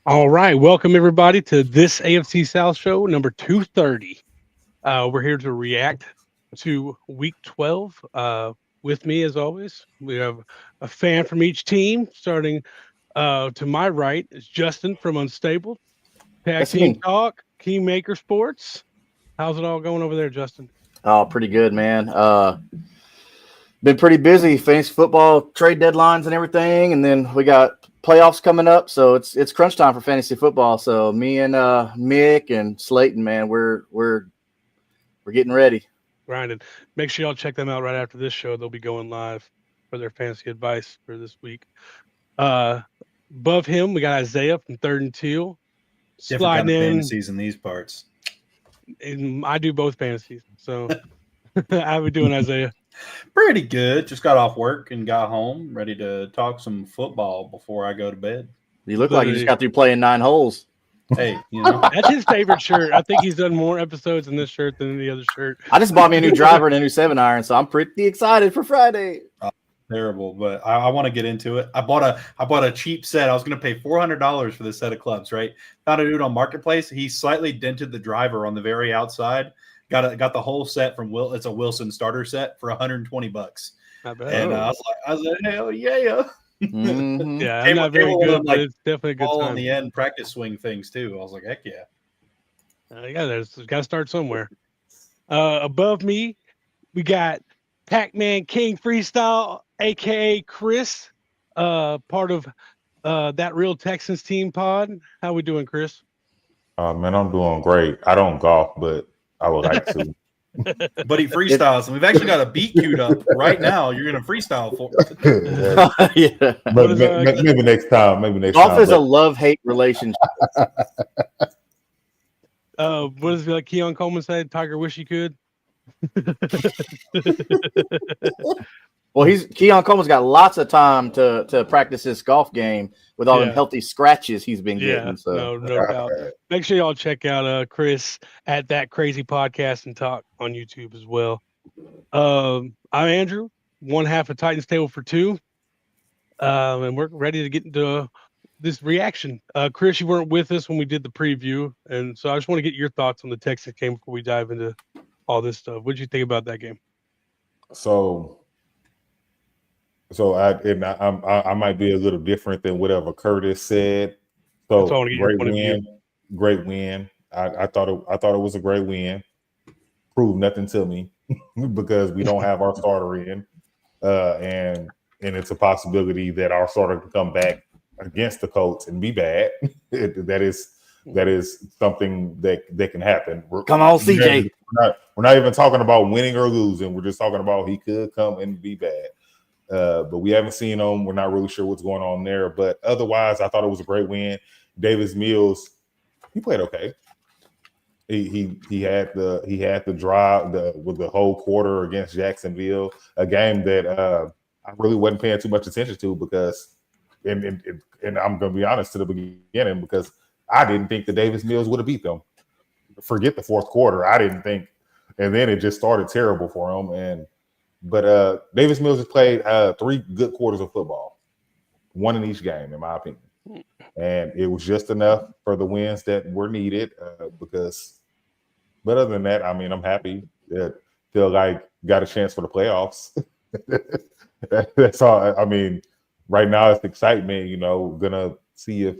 All right, welcome everybody to this AFC South show number 230. We're here to react to Week 12. With me, as always, we have a fan from each team. Starting to my right is Justin from Unstable, Tag That's Team me. Talk, Kingmaker Sports. How's it all going over there, Justin? Oh, pretty good, man. Been pretty busy. Fantasy football trade deadlines and everything, and then we got playoffs coming up. So it's crunch time for fantasy football. So me and Mick and Slayton, man, we're getting ready. Grinding. Make sure y'all check them out right after this show. They'll be going live for their fantasy advice for this week. Above him, we got Isaiah from Third and Teal. Different kind Sliding of in. fantasies in these parts. And I do both fantasies. So how we doing, Isaiah? Pretty good. Just got off work and got home, ready to talk some football before I go to bed. You look like you just got through playing 9 holes. Hey, you know. That's his favorite shirt. I think he's done more episodes in this shirt than any other shirt. I just bought me a new driver and a new 7-iron, so I'm pretty excited for Friday. Terrible, but I want to get into it. I bought a cheap set. I was going to pay $400 for this set of clubs, right? Found a dude on Marketplace. He slightly dented the driver on the very outside. Got the whole set from Will. It's a Wilson starter set for $120. And I was like, hell yeah. Mm-hmm. Yeah, I'm not very good, but it's definitely a good all time. on the end practice swing things too. I was like, heck yeah. There's got to start somewhere. Above me, we got Pac-Man King Freestyle, aka Chris, part of that Real Texans team pod. How we doing, Chris? Man, I'm doing great. I don't golf, but I would like to. But he freestyles, and we've actually got a beat queued up right now. You're gonna freestyle for Yeah. But maybe next time. Golf is a love-hate relationship. What does like Keon Coleman said? Tiger wish he could. Well, Keon Coleman's got lots of time to practice his golf game with all them healthy scratches he's been getting. So no doubt. Make sure y'all check out Chris at That Crazy Podcast and Talk on YouTube as well. I'm Andrew, one half of Titans Table for Two, and we're ready to get into this reaction. Chris, you weren't with us when we did the preview, and so I just want to get your thoughts on the Texas game before we dive into all this stuff. What did you think about that game? So I might be a little different than whatever Curtis said. So great win. I thought it was a great win. Proved nothing to me because we don't have our starter in, and it's a possibility that our starter can come back against the Colts and be bad. That is something that can happen. Come on, CJ. We're not even talking about winning or losing. We're just talking about he could come and be bad. But we haven't seen him. We're not really sure what's going on there. But otherwise, I thought it was a great win. Davis Mills, he played okay. He had the drive with the whole quarter against Jacksonville, a game that I really wasn't paying too much attention to because, and I'm going to be honest to the beginning, because I didn't think the Davis Mills would have beat them. Forget the fourth quarter. I didn't think, and then it just started terrible for him. But Davis Mills has played 3 good quarters of football, one in each game, in my opinion. And it was just enough for the wins that were needed but other than that, I mean, I'm happy that feel like got a chance for the playoffs. That's all. I mean, right now it's excitement, gonna see if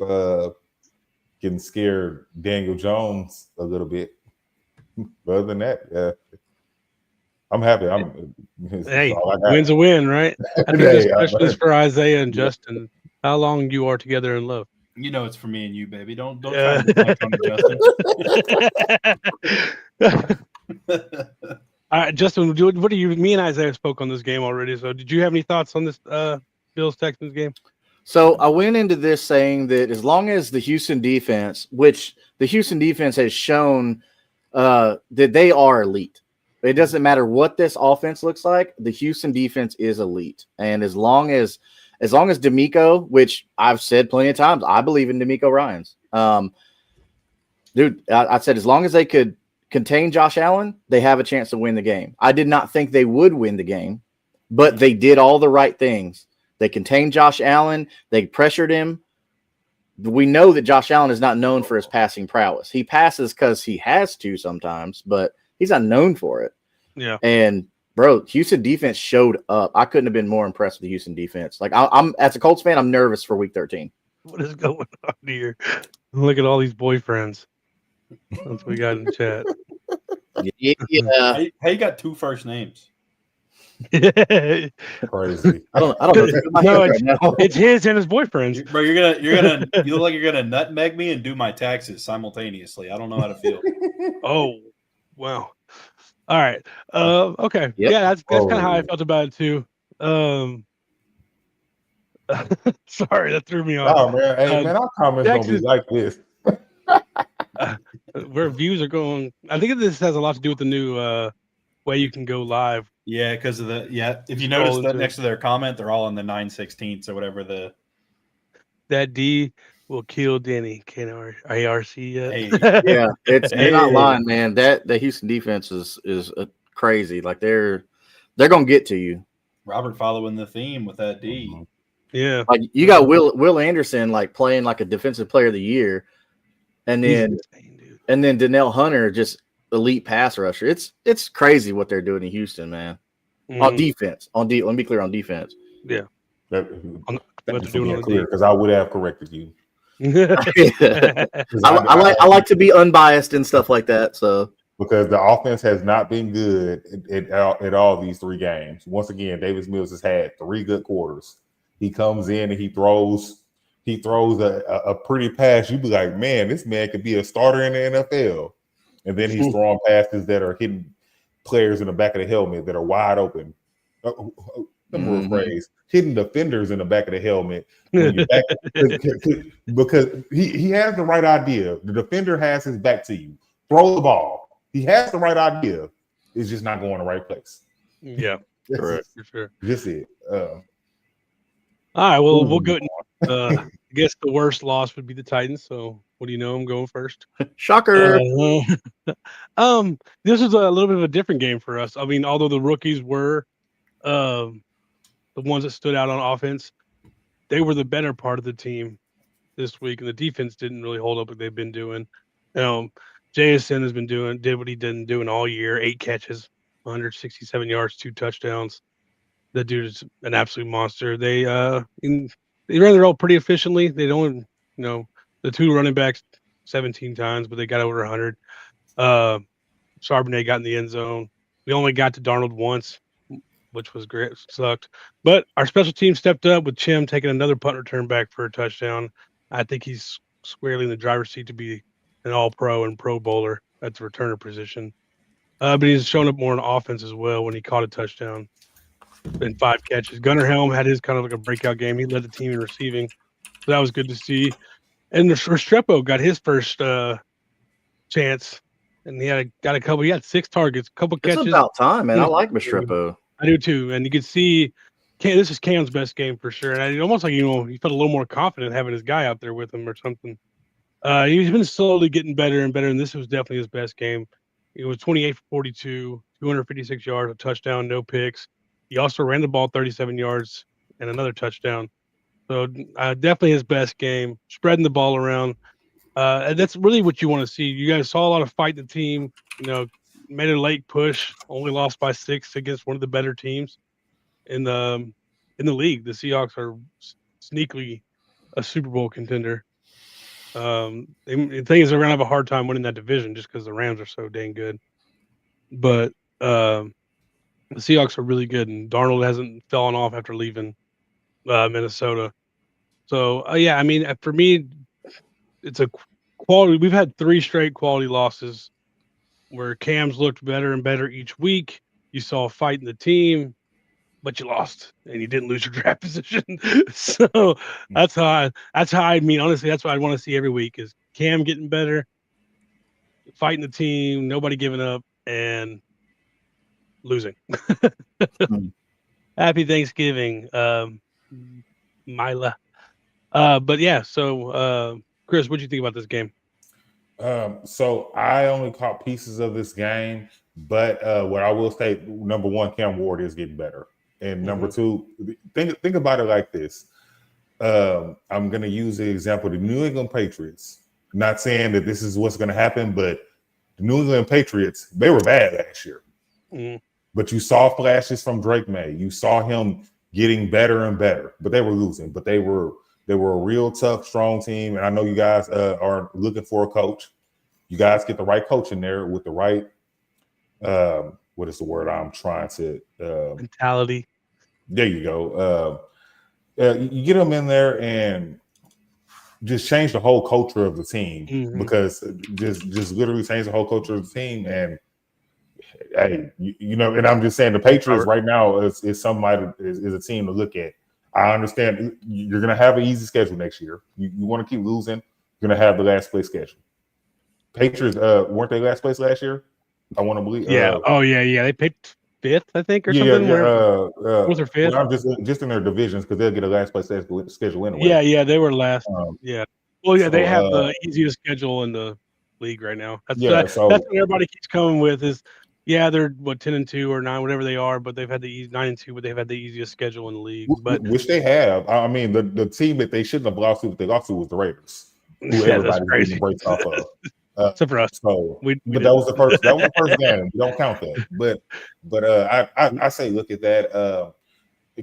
can scare Daniel Jones a little bit. But other than that, I'm happy. Hey, win's a win, right? I think this question is for Isaiah and Justin. How long you are together in love? You know it's for me and you, baby. Don't try to deflect on Justin. All right, Justin, what do you? Me and Isaiah spoke on this game already. So, did you have any thoughts on this Bills Texans game? So I went into this saying that as long as the Houston defense, which the Houston defense has shown that they are elite. It doesn't matter what this offense looks like. The Houston defense is elite. And as long as D'Amico, which I've said plenty of times, I believe in D'Amico Ryans. Dude, I said as long as they could contain Josh Allen, they have a chance to win the game. I did not think they would win the game, but they did all the right things. They contained Josh Allen. They pressured him. we know that Josh Allen is not known for his passing prowess. He passes because he has to sometimes, but he's not known for it. Yeah. And bro, Houston defense showed up. I couldn't have been more impressed with the Houston defense. Like I'm as a Colts fan, I'm nervous for Week 13. What is going on here? Look at all these boyfriends. That's what we got in chat. Yeah. How you got 2 first names? Crazy. I don't know. No, it's his and his boyfriend's. Bro, you look like you're gonna nutmeg me and do my taxes simultaneously. I don't know how to feel. Oh, wow. All right. Okay. Yep. Yeah, that's kind of how I felt about it too. Sorry, that threw me off. Oh man, hey man, our comments don't be like this. Where views are going, I think this has a lot to do with the new way you can go live. Yeah, because of if you notice that next to their comment, they're all on the 9/16 or whatever that D will kill Denny. Can ARC yet? Hey. Yeah, you're not lying, man. The Houston defense is crazy. Like they're gonna get to you. Robert following the theme with that D. Yeah, like you got Will Anderson like playing like a defensive player of the year, and then Donnell Hunter just elite pass rusher. It's crazy what they're doing in Houston, man. On defense, let me be clear on defense. Yeah, because I would have corrected you. I like to be unbiased and stuff like that. So because the offense has not been good at all these 3 games. Once again, Davis Mills has had 3 good quarters. He comes in and he throws a pretty pass. You'd be like, man, this man could be a starter in the NFL. And then he's throwing passes that are hitting players in the back of the helmet that are wide open. Rephrase, hitting defenders in the back of the helmet when you're back, because he has the right idea. The defender has his back to you. Throw the ball. He has the right idea. It's just not going the right place. Yeah, correct. For sure. Just it. All right, well, we'll go. I guess the worst loss would be the Titans. So, what do you know? I'm going first. Shocker. This is a little bit of a different game for us. I mean, although the rookies were the ones that stood out on offense, they were the better part of the team this week, and the defense didn't really hold up what they've been doing. JSN has been did what he didn't do in all year: 8 catches, 167 yards, 2 touchdowns. That dude is an absolute monster. They ran the roll pretty efficiently. They only, the 2 running backs 17 times, but they got over 100. Charbonnet got in the end zone. We only got to Darnold once, which was great. Sucked. But our special team stepped up with Chim taking another punt return back for a touchdown. I think he's squarely in the driver's seat to be an all-pro and pro bowler at the returner position. But he's shown up more on offense as well when he caught a touchdown. In 5 catches. Gunnar Helm had his kind of like a breakout game. He led the team in receiving. So that was good to see. And Restrepo got his first chance. And he got a couple. He had 6 targets, a couple catches. It's about time, man. I like Restrepo. I do too. And you could see this is Cam's best game for sure. And almost like, he felt a little more confident having his guy out there with him or something. He's been slowly getting better and better. And this was definitely his best game. It was 28 for 42, 256 yards, a touchdown, no picks. He also ran the ball 37 yards and another touchdown. So definitely his best game, spreading the ball around. And that's really what you want to see. You guys saw a lot of fight in the team, made a late push, only lost by 6 against one of the better teams in the league. The Seahawks are sneakily a Super Bowl contender. The thing is, they're going to have a hard time winning that division just because the Rams are so dang good. But the Seahawks are really good, and Darnold hasn't fallen off after leaving Minnesota. So, I mean, for me, it's a quality. We've had 3 straight quality losses where Cam's looked better and better each week. You saw a fight in the team, but you lost, and you didn't lose your draft position. So that's how I mean, honestly, that's what I want to see every week is Cam getting better, fighting the team, nobody giving up, and losing. Happy Thanksgiving, Mila. But yeah, so Chris, what do you think about this game? So I only caught pieces of this game, but what I will say, number one, Cam Ward is getting better, and number 2, think about it like this: I'm going to use the example of the New England Patriots. Not saying that this is what's going to happen, but the New England Patriots, they were bad last year. Mm. But you saw flashes from Drake May. You saw him getting better and better, but they were losing. But they were a real tough, strong team. And I know you guys are looking for a coach. You guys get the right coach in there with the right, what is the word I'm trying to mentality. There you go. You get them in there and just change the whole culture of the team, because just literally change the whole culture of the team. And hey, you know, and I'm just saying the Patriots right now is somebody is a team to look at. I understand you're going to have an easy schedule next year. You want to keep losing, you're going to have the last place schedule. Patriots weren't they last place last year? I want to believe. Yeah. They picked fifth, I think, or something. Was their fifth? Well, I'm just in their divisions because they'll get a last place schedule anyway. Yeah, they were last. Yeah. Well, yeah, they have the easiest schedule in the league right now. That's what everybody keeps coming with is, yeah, they're 10-2 or 9, whatever they are, but they've had the 9-2, but they've had the easiest schedule in the league. But which they have. I mean, the team that they shouldn't have lost to, but they lost to, was the Raiders, who everybody's getting the breaks off of. Except for us. So, but that was the first game. We don't count that. But I say look at that.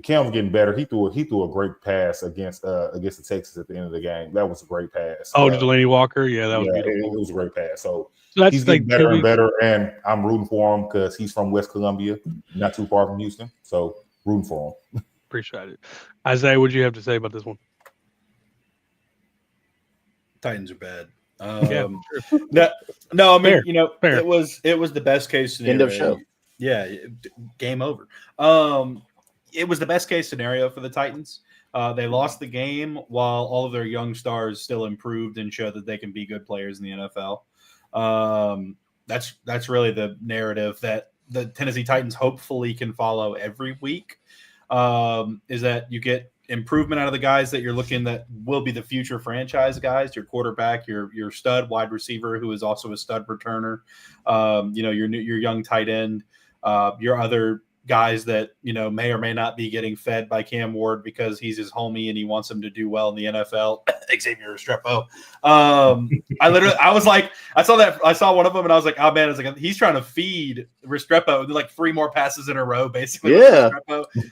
Cam's getting better. He threw a great pass against the Texans at the end of the game. That was a great pass. Oh, Delaney Walker, yeah, that was beautiful. It was a great pass. So that's he's getting better and better, and I'm rooting for him because he's from West Columbia, not too far from Houston. So rooting for him. Appreciate it. Isaiah, what do you have to say about this one? Titans are bad. Sure. No, I mean, fair. it was the best case scenario. End of show. Yeah, game over. It was the best case scenario for the Titans. They lost the game while all of their young stars still improved and showed that they can be good players in the NFL. That's really the narrative that the Tennessee Titans hopefully can follow every week. Is that you get improvement out of the guys that you're looking that will be the future franchise guys, your quarterback, your stud wide receiver who is also a stud returner, your young tight end, your other guys that may or may not be getting fed by Cam Ward because he's his homie and he wants him to do well in the NFL. Xavier Restrepo. I saw one of them and I was like, oh man, it's like he's trying to feed Restrepo like 3 more passes in a row, basically. Yeah.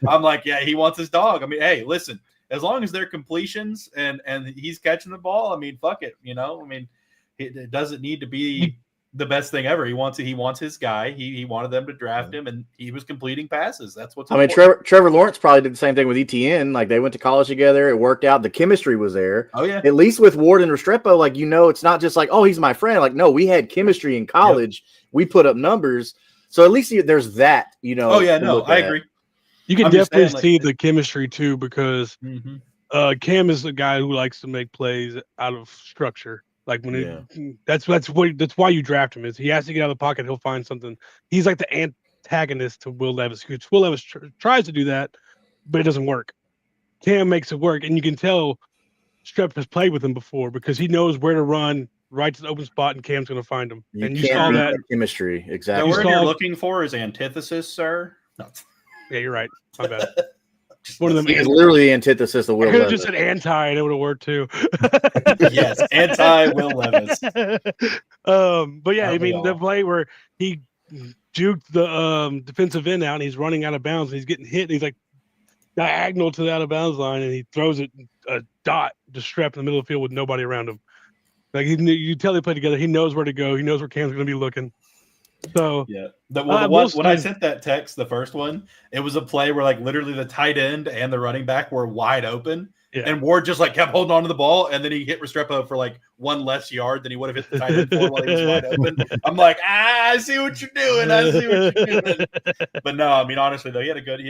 I'm like, yeah, he wants his dog. I mean, hey, listen, as long as they're completions and he's catching the ball, I mean, fuck it, I mean, it doesn't need to be the best thing ever. He wants his guy. He wanted them to draft him, and he was completing passes. That's what's important. I mean, Trevor Lawrence probably did the same thing with ETN. Like they went to college together. It worked out. The chemistry was there. Oh yeah. At least with Ward and Restrepo, like it's not just like, oh, he's my friend. Like no, we had chemistry in college. Yep. We put up numbers. So at least there's that. Oh yeah, no, I agree. You can definitely see the chemistry too because Cam is the guy who likes to make plays out of structure. Like when that's why you draft him is he has to get out of the pocket. He'll find something. He's like the antagonist to Will Levis. Will Levis tries to do that, but it doesn't work. Cam makes it work, and you can tell Strep has played with him before because he knows where to run right to the open spot, and Cam's going to find him. And you saw that chemistry exactly. The word you're looking for is antithesis, sir. No. Yeah, you're right. My bad. One of them is literally the antithesis of Will Levis. I could have just said anti, and it would have worked too. Yes, anti Will Levis. But yeah, I mean the play where he juked the defensive end out, and he's running out of bounds, and he's getting hit, and he's like diagonal to the out of bounds line, and he throws it a dot just strapped in the middle of the field with nobody around him. Like you tell they play together. He knows where to go. He knows where Cam's going to be looking. So yeah, when I sent that text, the first one, it was a play where like literally the tight end and the running back were wide open, and Ward just like kept holding on to the ball, and then he hit Restrepo for like 1 less yard than he would have hit the tight end for while he was wide open. I'm like, I see what you're doing. But no, I mean honestly though, he had a good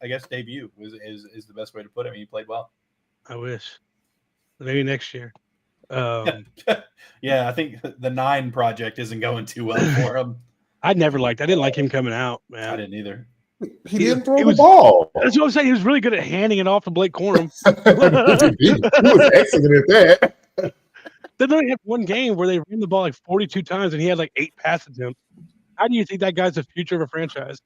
I guess debut is the best way to put it. I mean, he played well. I wish maybe next year. Yeah, I think the 9 project isn't going too well for him. I didn't like him coming out, man. I didn't either. He didn't throw the ball. That's what I'm saying. He was really good at handing it off to Blake Corum. he was excellent at that. They only had one game where they ran the ball like 42 times and he had like 8 pass attempts. How do you think that guy's the future of a franchise?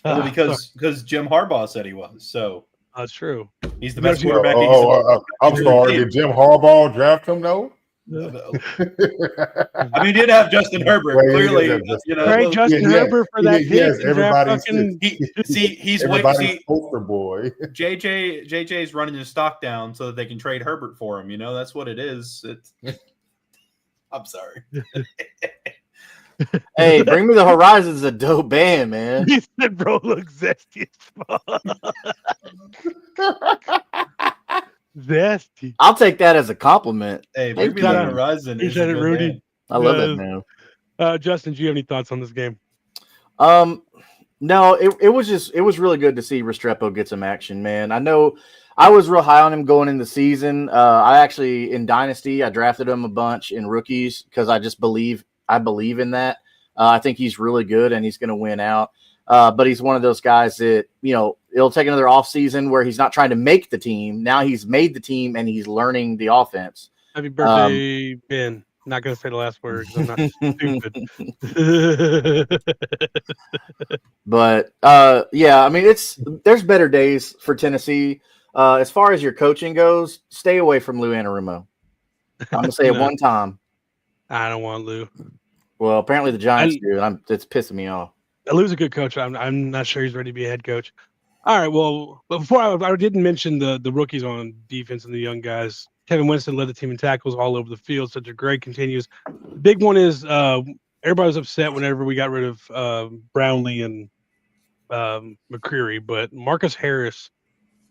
Well, because Jim Harbaugh said he was. So That's true. He's the You best know, quarterback. I'm sorry. Did Jim Harbaugh draft him? No. I mean, he did have Justin Herbert. Well, Clearly, Trade Justin Herbert for that pick. Yes, everybody's he's everybody's poster boy. JJ's running his stock down so that they can trade Herbert for him. That's what it is. I'm sorry. Hey, Bring Me the Horizon's a dope band, man. He said, "Bro, look zesty as fuck." Zesty. I'll take that as a compliment. Hey, Bring Me the Horizon. He said it, Rudy. I love it, man. Justin, do you have any thoughts on this game? No, it was really good to see Restrepo get some action, man. I know I was real high on him going in the season. I actually in Dynasty I drafted him a bunch in rookies because I believe in that. I think he's really good and he's going to win out. But he's one of those guys that, it'll take another offseason where he's not trying to make the team. Now he's made the team and he's learning the offense. Happy birthday, Ben. Not going to say the last word because I'm not stupid. But, yeah, I mean, there's better days for Tennessee. As far as your coaching goes, stay away from Lou Anarumo. I'm going to say it one time. I don't want Lou. Well, apparently the Giants do, and it's pissing me off. Lou's a good coach. I'm not sure he's ready to be a head coach. All right, well, but before I didn't mention the rookies on defense and the young guys. Kevin Winston led the team in tackles all over the field. Such a great continues. The big one is everybody was upset whenever we got rid of Brownlee and McCreary, but Marcus Harris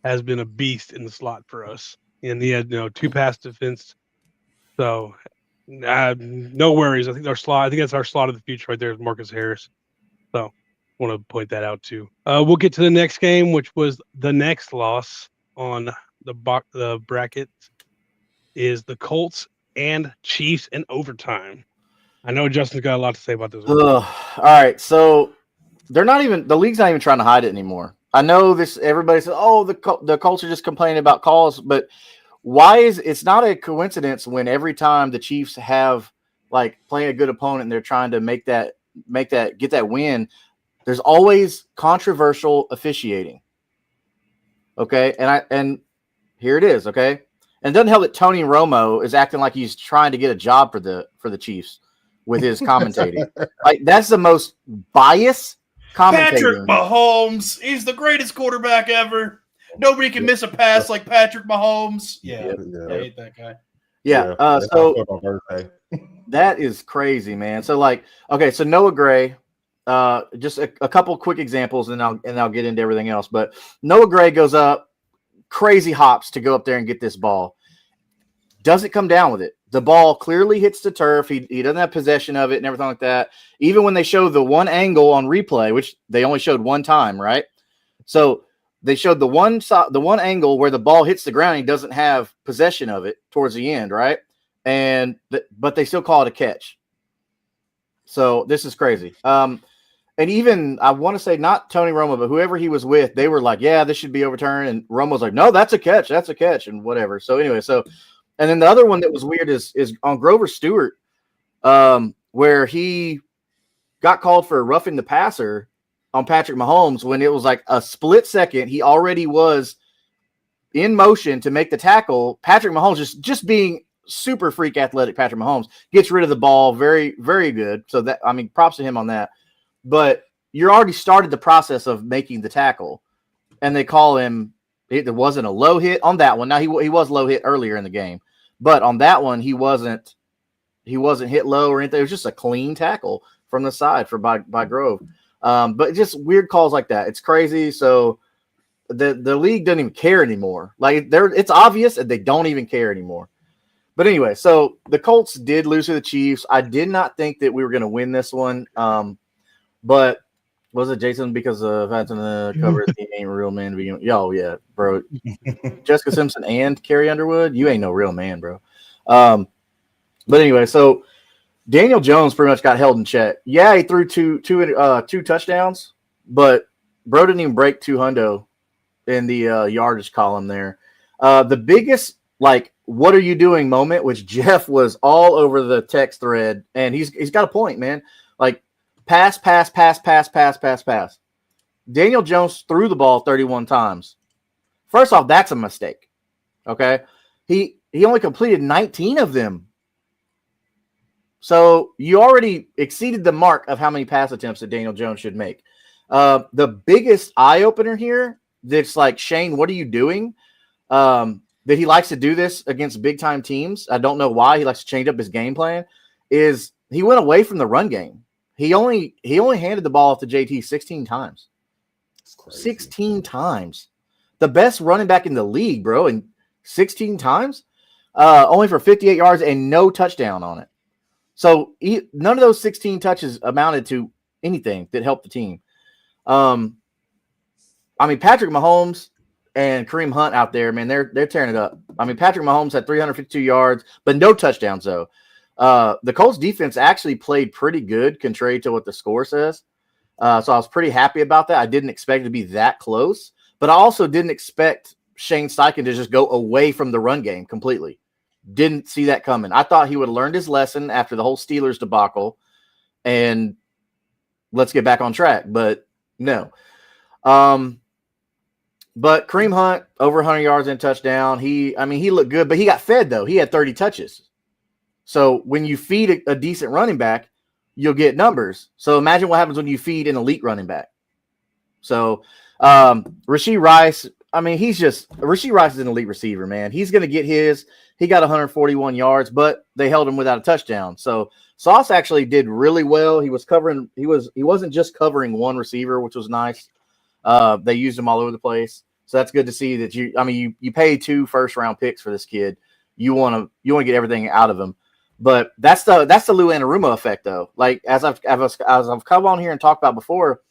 has been a beast in the slot for us, and he had 2 pass defense. So no worries. I think that's our slot of the future right there is Marcus Harris. So want to point that out too. We'll get to the next game, which was the next loss on the bracket. Is the Colts and Chiefs in overtime. I know Justin's got a lot to say about this one. All right, so the league's not even trying to hide it anymore. I know this. Everybody says, "Oh, the Colts are just complaining about calls," but why is it's not a coincidence when every time the Chiefs have playing a good opponent and they're trying to get that win, there's always controversial officiating. Okay, and here it is. Okay. And it doesn't help that Tony Romo is acting like he's trying to get a job for the Chiefs with his commentating. That's the most biased commentating. Patrick Mahomes, he's the greatest quarterback ever. Nobody can miss a pass like Patrick Mahomes. Yeah. I hate that guy. Yeah. So that is crazy, man. So so Noah Gray, just a couple quick examples, and I'll get into everything else. But Noah Gray goes up. Crazy hops to go up there and get this ball. Doesn't come down with it. The ball clearly hits the turf. He doesn't have possession of it and everything like that. Even when they show the one angle on replay, which they only showed one time, right? So they showed the one angle where the ball hits the ground. He doesn't have possession of it towards the end, right? But they still call it a catch. So this is crazy. And even I want to say not Tony Romo, but whoever he was with, they were like, "Yeah, this should be overturned." And Romo's like, "No, that's a catch, and whatever." So anyway, and then the other one that was weird is on Grover Stewart, where he got called for roughing the passer on Patrick Mahomes when it was like a split second. He already was in motion to make the tackle. Patrick Mahomes just being super freak athletic. Patrick Mahomes gets rid of the ball, very very good. So props to him on that. But you already started the process of making the tackle, and they call him. There wasn't a low hit on that one. Now he was low hit earlier in the game, but on that one he wasn't hit low or anything. It was just a clean tackle from the side by Grove. But just weird calls like that. It's crazy. So the league doesn't even care anymore. It's obvious that they don't even care anymore. But anyway, so the Colts did lose to the Chiefs. I did not think that we were going to win this one. But was it Jason because of having to cover he ain't a real man to begin with? Oh, yeah, bro. Jessica Simpson and Carrie Underwood, you ain't no real man, bro. But anyway, so Daniel Jones pretty much got held in check. Yeah, he threw two touchdowns, but bro didn't even break 200 in the yardage column there. The biggest, what are you doing moment, which Jeff was all over the text thread, and he's got a point, man. Pass. Daniel Jones threw the ball 31 times. First off, that's a mistake. Okay. He only completed 19 of them. So you already exceeded the mark of how many pass attempts that Daniel Jones should make. The biggest eye opener here that's like, Shane, what are you doing? That he likes to do this against big time teams. I don't know why he likes to change up his game plan. Is he went away from the run game. He only handed the ball off to JT 16 times. 16 times. The best running back in the league, bro, and 16 times, only for 58 yards and no touchdown on it. So none of those 16 touches amounted to anything that helped the team. I mean, Patrick Mahomes and Kareem Hunt out there, man, they're tearing it up. I mean, Patrick Mahomes had 352 yards, but no touchdowns though. The Colts defense actually played pretty good, contrary to what the score says. So I was pretty happy about that. I didn't expect it to be that close, but I also didn't expect Shane Steichen to just go away from the run game completely. Didn't see that coming. I thought he would have learned his lesson after the whole Steelers debacle and let's get back on track, but no. But Kareem Hunt, over 100 yards and touchdown. He looked good, but he got fed though. He had 30 touches. So when you feed a decent running back, you'll get numbers. So imagine what happens when you feed an elite running back. So Rashee Rice, Rashee Rice is an elite receiver, man. He's going to get his. He got 141 yards, but they held him without a touchdown. So Sauce actually did really well. He wasn't just covering one receiver, which was nice. They used him all over the place. So that's good to see that you pay 2 first-round picks for this kid. You want to get everything out of him. But that's the Lou Anarumo effect, though. Like as I've come on here and talked about before,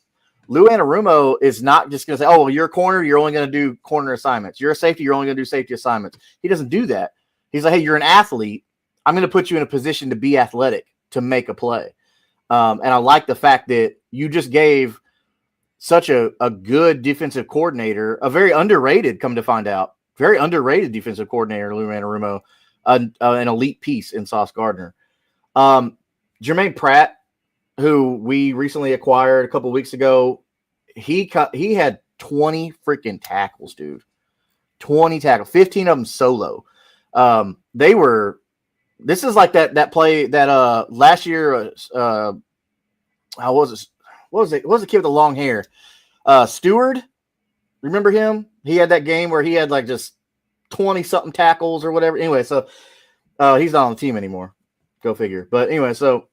Lou Anarumo is not just going to say, "Oh, well, you're a corner. You're only going to do corner assignments. You're a safety. You're only going to do safety assignments." He doesn't do that. He's like, "Hey, you're an athlete. I'm going to put you in a position to be athletic to make a play." And I like the fact that you just gave such a good defensive coordinator, a very underrated, come to find out, very underrated defensive coordinator, Lou Anarumo, an elite piece in Sauce Gardner. Jermaine Pratt, who we recently acquired a couple weeks ago, he had 20 freaking tackles, dude. 20 tackles, 15 of them solo. This is like that play that last year, what was the kid with the long hair? Stewart. Remember him? He had that game where he had like just 20-something tackles or whatever. Anyway, so he's not on the team anymore. Go figure. But anyway, so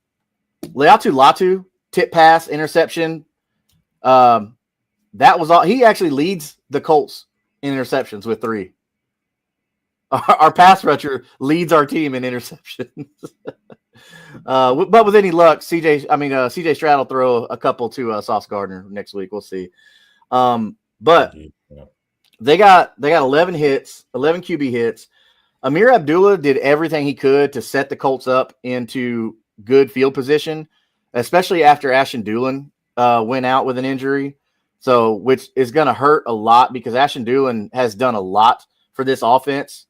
Leatu Latu, tip pass, interception. That was all. He actually leads the Colts in interceptions with 3. Our pass rusher leads our team in interceptions. But with any luck, CJ Stroud will throw a couple to Sauce Gardner next week. We'll see. But they got 11 hits, 11 QB hits. Amir Abdullah did everything he could to set the Colts up into good field position, especially after Ashton Dulin went out with an injury. So, which is going to hurt a lot because Ashton Dulin has done a lot for this offense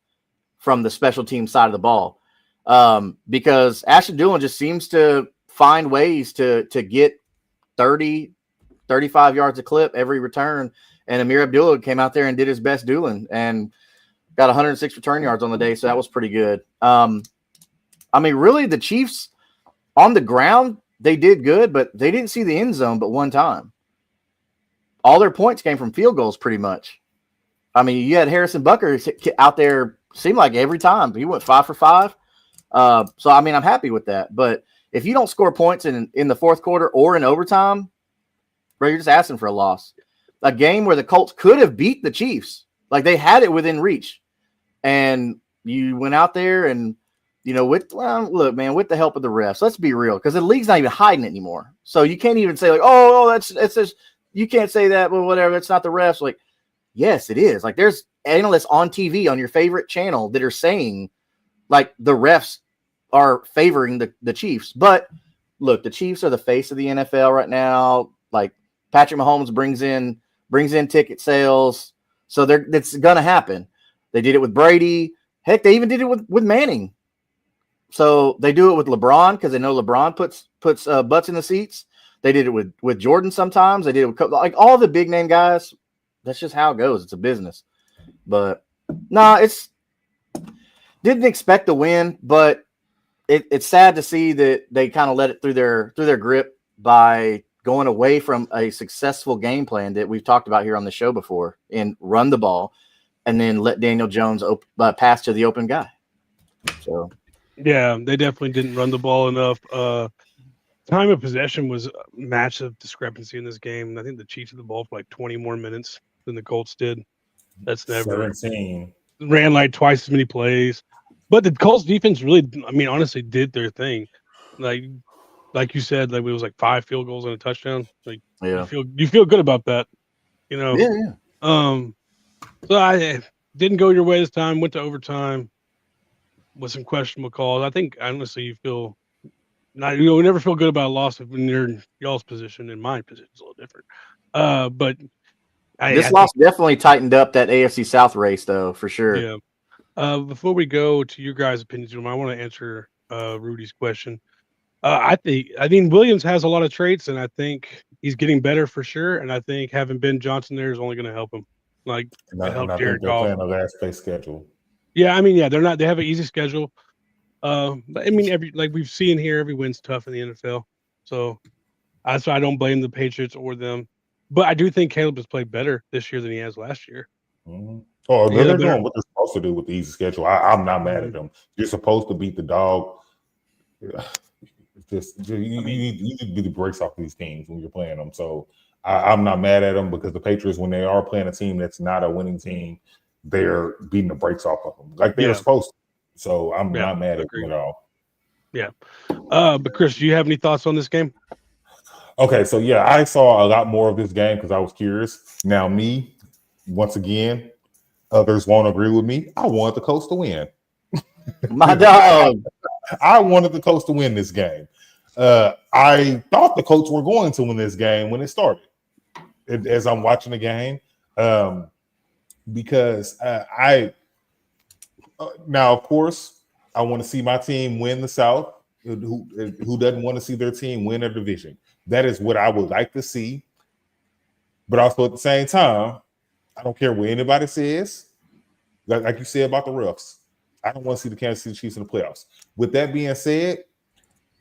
from the special team side of the ball. Because Ashton Dulin just seems to find ways to get 30, 35 yards a clip every return. And Amir Abdullah came out there and did his best Dulin and got 106 return yards on the day. So that was pretty good. Really the Chiefs on the ground, they did good, but they didn't see the end zone but one time. All their points came from field goals pretty much. You had Harrison Butker out there, seemed like every time. He went 5 for 5. So, I'm happy with that. But if you don't score points in the fourth quarter or in overtime, bro, you're just asking for a loss. A game where the Colts could have beat the Chiefs. Like, they had it within reach. And you went out there and, with the help of the refs, let's be real, because the league's not even hiding it anymore. So you can't even say, like, it's just, you can't say that, but whatever, it's not the refs. Like, yes, it is. Like, there's analysts on TV on your favorite channel that are saying, like, the refs are favoring the Chiefs. But look, the Chiefs are the face of the NFL right now. Like, Patrick Mahomes brings in ticket sales. So it's going to happen. They did it with Brady. Heck, they even did it with Manning. So they do it with LeBron because they know LeBron puts butts in the seats. They did it with Jordan sometimes. They did it with like all the big name guys. That's just how it goes. It's a business. But no, it's didn't expect to win, but it's sad to see that they kind of let it through their grip by going away from a successful game plan that we've talked about here on the show before and run the ball and then let Daniel Jones pass to the open guy. So yeah, they definitely didn't run the ball enough. Time of possession was a massive discrepancy in this game. I think the Chiefs had the ball for like 20 more minutes than the Colts did. That's never 17. ran like twice as many plays. But the Colts defense really, I mean, honestly, did their thing. Like you said, like it was like 5 field goals and a touchdown. Like yeah, you feel good about that, you know. yeah. So I didn't go your way this time. Went to overtime with some questionable calls. I think honestly, you feel not. We never feel good about a loss when you're in y'all's position. In my position, it's a little different. But This loss definitely tightened up that AFC South race, though, for sure. Yeah. Before we go to your guys' opinions, I want to answer Rudy's question. I think Williams has a lot of traits, and I think he's getting better for sure. And I think having Ben Johnson there is only going to help him. Like And it helped I think Jared they're Goff. playing a last place schedule. Yeah, I mean, yeah, they're not. They have an easy schedule. But I mean, like we've seen here, every win's tough in the NFL. So that's why I don't blame the Patriots or them. But I do think Caleb has played better this year than he has last year. Mm-hmm. Oh, Yeah, they're doing what they're supposed to do with the easy schedule. I'm not mad at them. You're supposed to beat the dog. You need to be the brakes off these teams when you're playing them. So I'm not mad at them because the Patriots, when they are playing a team that's not a winning team, they're beating the brakes off of them like they're supposed to. So I'm not mad at them at all. Yeah. But Chris, do you have any thoughts on this game? Okay, so yeah, I saw a lot more of this game because I was curious. Now, me, once again, others won't agree with me. I wanted the Colts to win. My dog. I wanted the Colts to win this game. I thought the Colts were going to win this game when it started. As I'm watching the game, because now, of course, I want to see my team win the South. Who doesn't want to see their team win a division? That is what I would like to see. But also at the same time, I don't care what anybody says. Like you said about the refs, I don't want to see the Kansas City Chiefs in the playoffs. With that being said,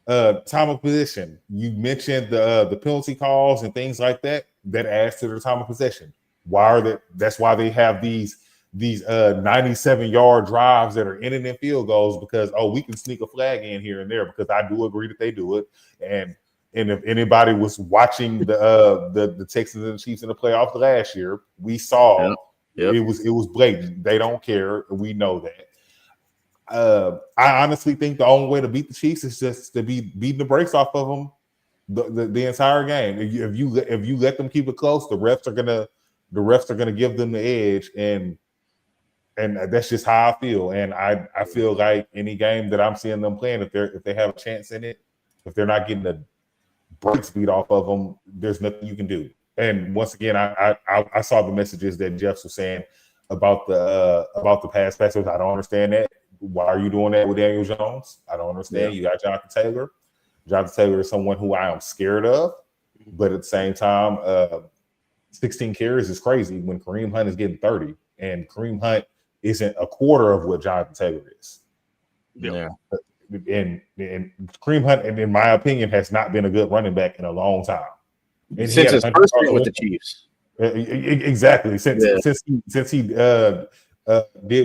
time of possession. You mentioned the penalty calls and things like that. That adds to their time of possession. That's why they have these 97-yard drives that are ending in field goals because we can sneak a flag in here and there because I do agree that they do it. And if anybody was watching the Texans and the Chiefs in the playoffs last year, we saw it was blatant. They don't care. We know that. I honestly think the only way to beat the Chiefs is just to be beating the brakes off of them the entire game. If you let them keep it close, the refs are gonna give them the edge, and that's just how I feel. And I feel like any game that I'm seeing them playing, if they have a chance in it, if they're not getting the brakes beat off of them, there's nothing you can do. And once again, I saw the messages that Jeff was saying about the pass passers. I don't understand that. Why are you doing that with Daniel Jones? I don't understand. You got Jonathan Taylor. Jonathan Taylor is someone who I am scared of, but at the same time, 16 carries is crazy when Kareem Hunt is getting 30, and Kareem Hunt isn't a quarter of what Jonathan Taylor is. Yeah. And Kareem Hunt, in my opinion, has not been a good running back in a long time. And since his first year with the Chiefs. Exactly. Since he did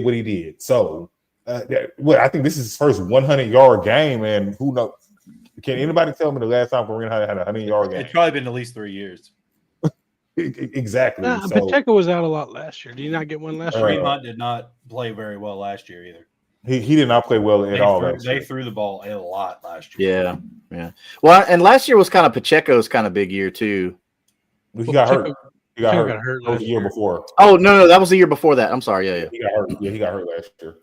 what he did. So I think this is his first 100-yard game, and who knows? Can anybody tell me the last time Kareem Hunt had a 100-yard game? It's probably been at least 3 years. Exactly. Pacheco was out a lot last year. Did he not get one last year? Kareem Hunt did not play very well last year either. He did not play well at all. They threw the ball a lot last year. Yeah. Well, and last year was kind of Pacheco's kind of big year too. He got hurt. He got hurt last year before. Oh no, that was the year before that. I'm sorry. Yeah. He got hurt. Yeah, he got hurt last year.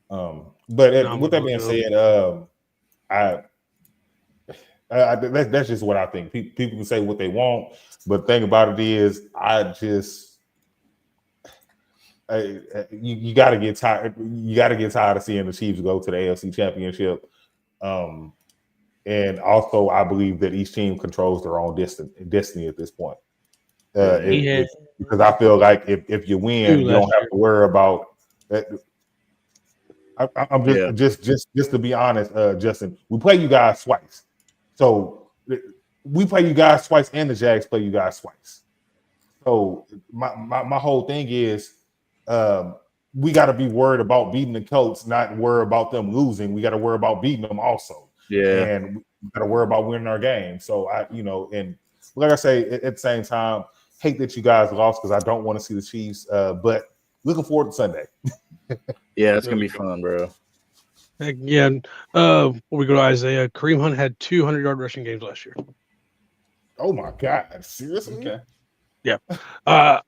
But with that being said, that's just what I think. People can say what they want, but the thing about it is, you got to get tired. You got to get tired of seeing the Chiefs go to the AFC Championship. And also, I believe that each team controls their own destiny at this point. Because I feel like if you win, you don't have to worry about that. I'm just to be honest, Justin, we play you guys twice. So we play you guys twice, and the Jags play you guys twice. So my whole thing is, we got to be worried about beating the Colts, not worry about them losing. We got to worry about beating them also. Yeah, and we got to worry about winning our game. So and like I say, at the same time, hate that you guys lost because I don't want to see the Chiefs. But looking forward to Sunday. Yeah, it's gonna be fun, bro. Again, before we go to Isaiah, Kareem Hunt had 200-yard rushing games last year. Oh my God! Seriously? Okay. Yeah.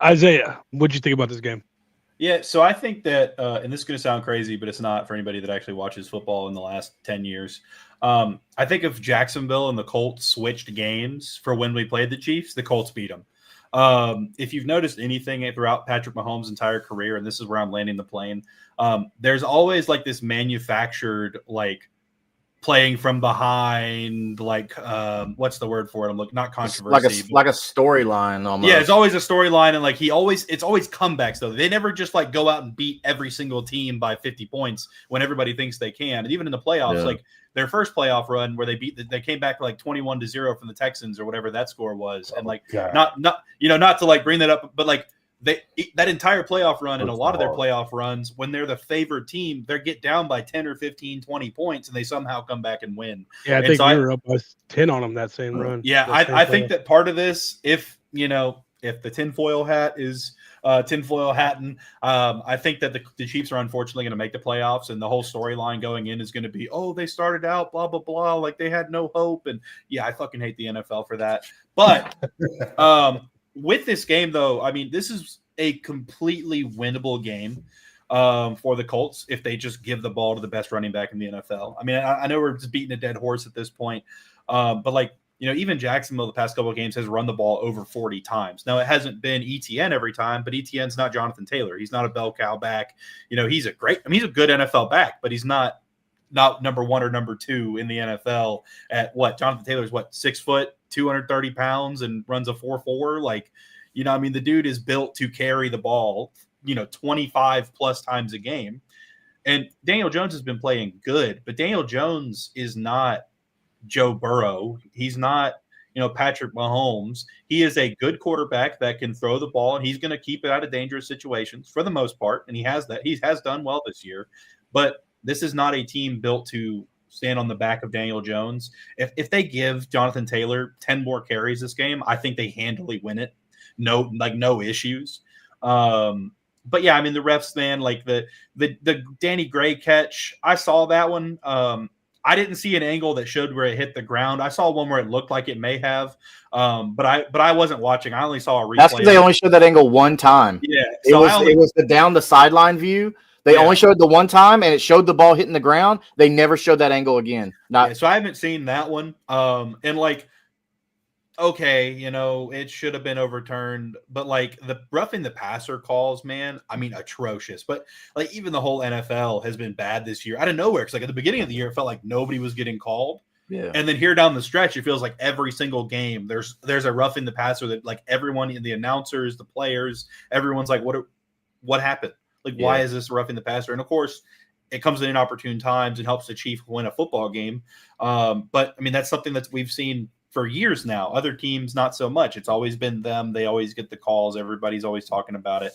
Isaiah, what'd you think about this game? Yeah, so I think that, and this is going to sound crazy, but it's not for anybody that actually watches football in the last 10 years. I think if Jacksonville and the Colts switched games for when we played the Chiefs, the Colts beat them. If you've noticed anything throughout Patrick Mahomes' entire career, and this is where I'm landing the plane, there's always like this manufactured, like, playing from behind, like what's the word for it? I'm looking, not controversy, like a storyline almost. Yeah, it's always a storyline, and like it's always comebacks though. They never just like go out and beat every single team by 50 points when everybody thinks they can. And even in the playoffs, like their first playoff run where they came back like 21-0 from the Texans or whatever that score was, and like not to like bring that up, but like that entire playoff run and a lot of their playoff runs, when they're the favored team, they get down by 10 or 15, 20 points, and they somehow come back and win. Yeah, I think we were up by 10 on them that same run. Yeah, I think that part of this, if the tinfoil hat is tinfoil hatting, I think that the Chiefs are unfortunately going to make the playoffs, and the whole storyline going in is going to be, oh, they started out blah blah blah, like they had no hope, and yeah, I fucking hate the NFL for that. But with this game, though, I mean, this is a completely winnable game for the Colts if they just give the ball to the best running back in the NFL. I mean, I know we're just beating a dead horse at this point, but like, even Jacksonville the past couple of games has run the ball over 40 times. Now, it hasn't been ETN every time, but ETN's not Jonathan Taylor. He's not a bell cow back. He's a good NFL back, but he's not number one or number two in the NFL at what? Jonathan Taylor's 6 foot, 230 pounds, and runs a 4.4. Like, I mean, the dude is built to carry the ball, 25 plus times a game. And Daniel Jones has been playing good, but Daniel Jones is not Joe Burrow. He's not, Patrick Mahomes. He is a good quarterback that can throw the ball, and he's going to keep it out of dangerous situations for the most part. And he has that. He has done well this year, but this is not a team built to stand on the back of Daniel Jones. If they give Jonathan Taylor 10 more carries this game, I think they handily win it. No issues. But yeah, I mean, the refs, man, like the Danny Gray catch, I saw that one. I didn't see an angle that showed where it hit the ground. I saw one where it looked like it may have, but I wasn't watching. I only saw a replay. That's because they only showed that angle one time. Yeah, so it was the down the sideline view. They only showed the one time, and it showed the ball hitting the ground. They never showed that angle again. So I haven't seen that one. And like, okay, it should have been overturned, but like the roughing the passer calls, man, I mean, atrocious. But like even the whole NFL has been bad this year out of nowhere. Because like at the beginning of the year, it felt like nobody was getting called. Yeah. And then here down the stretch, it feels like every single game there's a roughing the passer that like everyone, the announcers, the players, everyone's like, what happened? Like, why is this roughing the passer? And of course, it comes in inopportune times and helps the Chiefs win a football game. But I mean, that's something that we've seen for years now. Other teams, not so much. It's always been them. They always get the calls. Everybody's always talking about it.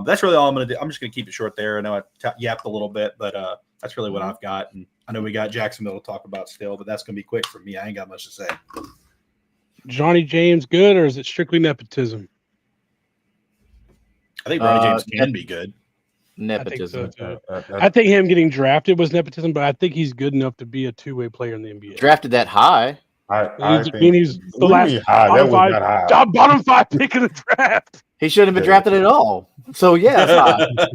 That's really all I'm going to do. I'm just going to keep it short there. I know I yapped a little bit, but that's really what I've got. And I know we got Jacksonville to talk about still, but that's going to be quick for me. I ain't got much to say. Johnny James good, or is it strictly nepotism? I think Ronnie James can be good. Nepotism. I think him getting drafted was nepotism, but I think he's good enough to be a two-way player in the NBA. Drafted that high. I think he's the last bottom five pick in the draft. He shouldn't have been drafted at all. So yeah,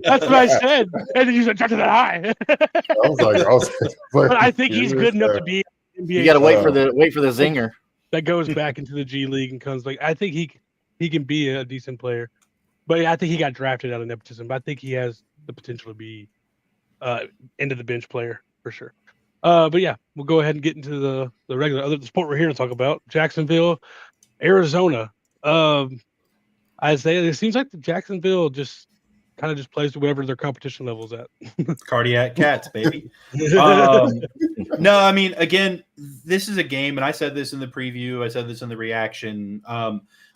that's what I said. And then you said drafted that high. I was like, but I think he's good enough to be an NBA. You got to wait for the zinger that goes back into the G League and comes like. I think he can be a decent player, but I think he got drafted out of nepotism. But I think he has the potential to be into the bench player for sure. But yeah, we'll go ahead and get into the regular other sport we're here to talk about. Jacksonville, Arizona. I say it seems like the Jacksonville just kind of just plays to whatever their competition level's at. Cardiac cats, baby. No, I mean, again, this is a game, and I said this in the preview, I said this in the reaction.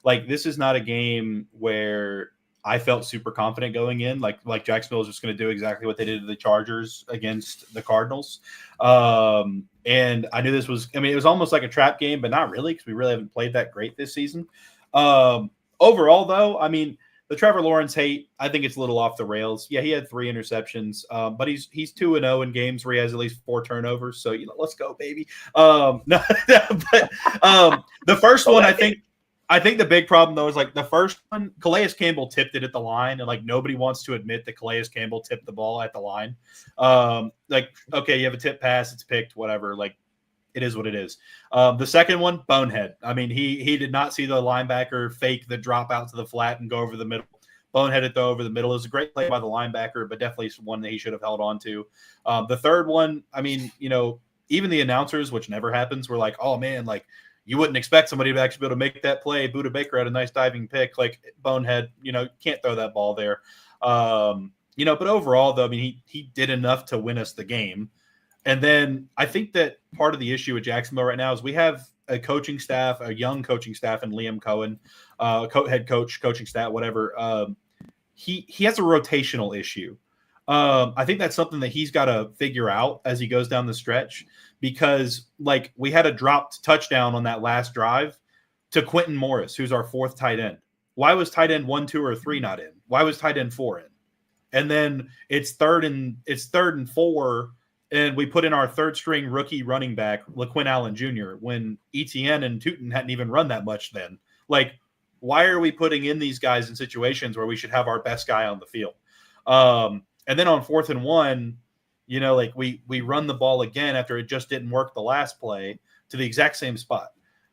Like, this is not a game where I felt super confident going in. Like Jacksonville is just going to do exactly what they did to the Chargers against the Cardinals. And I knew this was, I mean, it was almost like a trap game, but not really, because we really haven't played that great this season. Overall, though, I mean, the Trevor Lawrence hate, I think it's a little off the rails. Yeah, he had 3 interceptions, but he's 2-0 in games where he has at least 4 turnovers. So, let's go, baby. No, but the first one, I think the big problem, though, is like the first one, Calais Campbell tipped it at the line, and like nobody wants to admit that Calais Campbell tipped the ball at the line. Like, okay, you have a tip pass, it's picked, whatever. Like, it is what it is. The second one, bonehead. I mean, he did not see the linebacker fake the drop out to the flat and go over the middle. Boneheaded throw over the middle. It was a great play by the linebacker, but definitely one that he should have held on to. The third one, I mean, even the announcers, which never happens, were like, oh, man, like, you wouldn't expect somebody to actually be able to make that play. Budda Baker had a nice diving pick. Like, bonehead, can't throw that ball there. But overall, though, I mean, he did enough to win us the game. And then I think that part of the issue with Jacksonville right now is we have a coaching staff, a young coaching staff, and Liam Cohen, head coach, coaching staff, whatever. He has a rotational issue. I think that's something that he's got to figure out as he goes down the stretch, because like we had a dropped touchdown on that last drive to Quentin Morris, who's our 4th tight end. Why was tight end 1, 2, or 3 not in? Why was tight end 4 in? And then it's third and 4. And we put in our 3rd string rookie running back, LaQuinn Allen Jr., when Etienne and Tootin hadn't even run that much then. Like, why are we putting in these guys in situations where we should have our best guy on the field? And then on 4th and 1, like we run the ball again after it just didn't work the last play to the exact same spot.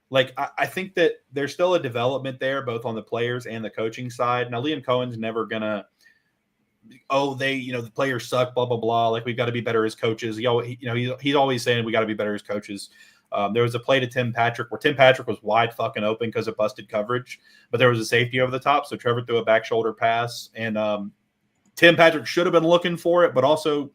Like, I think that there's still a development there, both on the players and the coaching side. Now, Liam Cohen's never going to, the players suck, blah, blah, blah. Like, we've got to be better as coaches. He's always saying we got to be better as coaches. There was a play to Tim Patrick where Tim Patrick was wide fucking open because of busted coverage, but there was a safety over the top. So Trevor threw a back shoulder pass, and Tim Patrick should have been looking for it, but also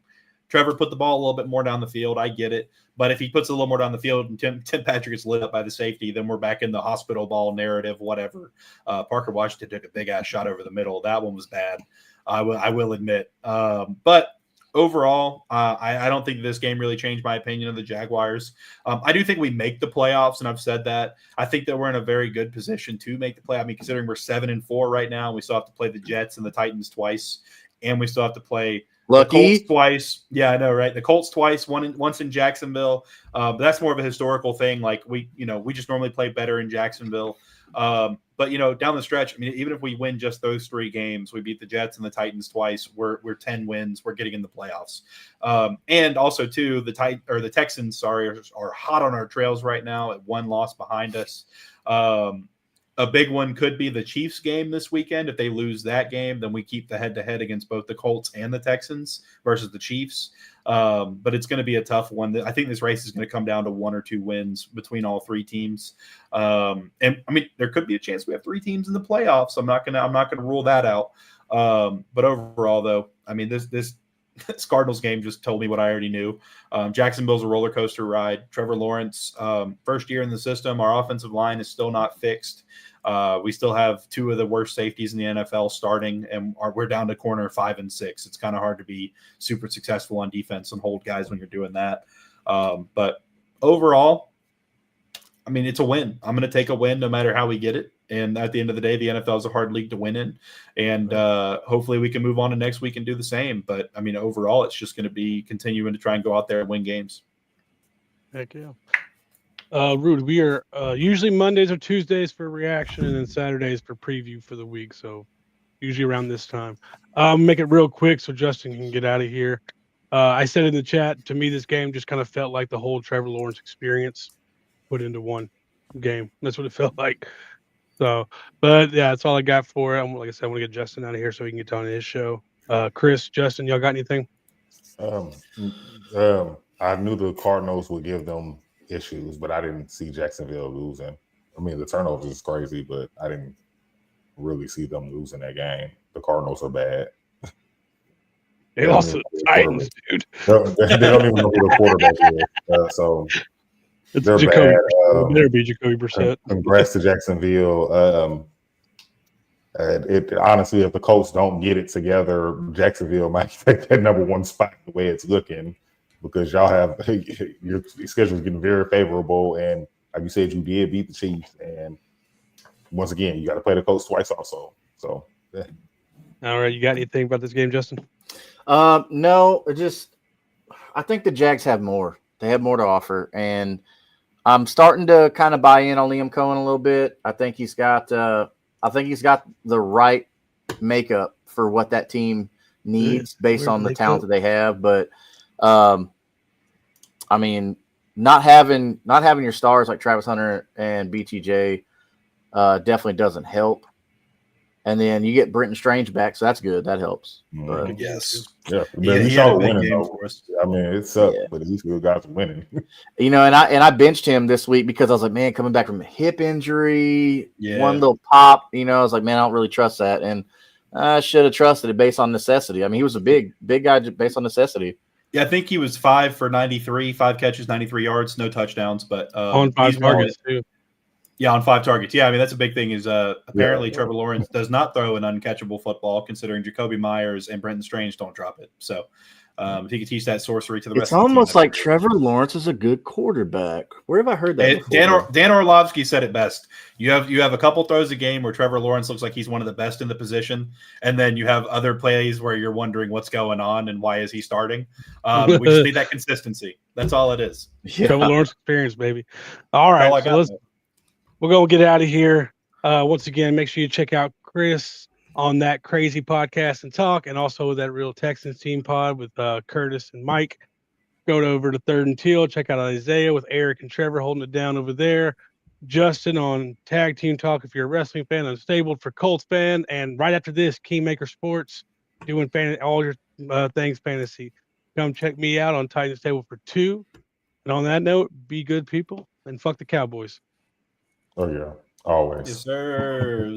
Trevor put the ball a little bit more down the field. I get it. But if he puts a little more down the field and Tim Patrick gets lit up by the safety, then we're back in the hospital ball narrative, whatever. Parker Washington took a big-ass shot over the middle. That one was bad. I will admit. But overall, I don't think this game really changed my opinion of the Jaguars. I do think we make the playoffs, and I've said that. I think that we're in a very good position to make the play. I mean, considering we're 7-4 right now, and we still have to play the Jets and the Titans twice, and we still have to play the Colts twice. Yeah, I know, right? The Colts twice, once in Jacksonville. But that's more of a historical thing. Like, we just normally play better in Jacksonville. But down the stretch, I mean, even if we win just those 3 games, we beat the Jets and the Titans twice, we're 10 wins, we're getting in the playoffs. And also too, the Texans, are hot on our trails right now at 1 loss behind us. A big one could be the Chiefs game this weekend. If they lose that game, then we keep the head-to-head against both the Colts and the Texans versus the Chiefs. But it's going to be a tough one. I think this race is going to come down to 1 or 2 wins between all 3 teams. And I mean, there could be a chance we have 3 teams in the playoffs. I'm not gonna rule that out. But overall, though, I mean, this Cardinals game just told me what I already knew. Jacksonville's a roller coaster ride. Trevor Lawrence, first year in the system. Our offensive line is still not fixed. We still have 2 of the worst safeties in the NFL starting, and we're down to corner 5 and 6. It's kind of hard to be super successful on defense and hold guys when you're doing that. But overall, I mean, it's a win. I'm going to take a win no matter how we get it. And at the end of the day, the NFL is a hard league to win in. And hopefully we can move on to next week and do the same. But, I mean, overall, it's just going to be continuing to try and go out there and win games. Heck yeah. Rude, we are usually Mondays or Tuesdays for reaction and then Saturdays for preview for the week. So usually around this time. Make it real quick so Justin can get out of here. I said in the chat, to me, this game just kind of felt like the whole Trevor Lawrence experience put into one game. That's what it felt like. So, but yeah, that's all I got for it. Like I said, I want to get Justin out of here so he can get on his show. Chris, Justin, y'all got anything? I knew the Cardinals would give them issues, but I didn't see Jacksonville losing. I mean, the turnovers is crazy, but I didn't really see them losing that game. The Cardinals are bad. They lost to the Titans, dude. They don't even know who the quarterback is. So It's they're Jacoby. bad. It better be Jacoby Brissett. Congrats to Jacksonville. Honestly, if the Colts don't get it together, Jacksonville might take that #1 spot the way it's looking, because y'all have your schedule is getting very favorable, and like you said, you did beat the Chiefs, and once again, you got to play the Colts twice also. So, yeah. All right, you got anything about this game, Justin? No, I think the Jags have more. They have more to offer, and I'm starting to kind of buy in on Liam Cohen a little bit. I think he's got the right makeup for what that team needs based on the talent that they have. But I mean, not having your stars like Travis Hunter and BTJ definitely doesn't help. And then you get Brenton Strange back, so that's good. That helps. But, yes. Yeah, he had a big game for us. I mean, it sucked, but at least the guys are winning. And I benched him this week because I was like, man, coming back from a hip injury, one little pop, I was like, man, I don't really trust that. And I should have trusted it based on necessity. I mean, he was a big guy based on necessity. Yeah, I think he was 5 for 93, 5 catches, 93 yards, no touchdowns, but on 5 targets too. Yeah, on 5 targets. Yeah, I mean, that's a big thing is apparently Trevor Lawrence does not throw an uncatchable football, considering Jacoby Myers and Brenton Strange don't drop it. So if he could teach that sorcery to the rest of the team. It's almost like Trevor Lawrence is a good quarterback. Where have I heard that before? Dan Orlovsky said it best. You have a couple throws a game where Trevor Lawrence looks like he's one of the best in the position, and then you have other plays where you're wondering what's going on and why is he starting. We just need that consistency. That's all it is. Yeah. Trevor Lawrence experience, baby. All right, we're going to get out of here. Once again, make sure you check out Chris on that crazy podcast and talk, and also that Real Texans team pod with Curtis and Mike. Go over to Third and Teal. Check out Isaiah with Eric and Trevor holding it down over there. Justin on Tag Team Talk if you're a wrestling fan, Unstable for Colts fan. And right after this, Kingmaker Sports doing all your things fantasy. Come check me out on Titans Table for 2. And on that note, be good people and fuck the Cowboys. Oh, yeah. Always. Yes, sir.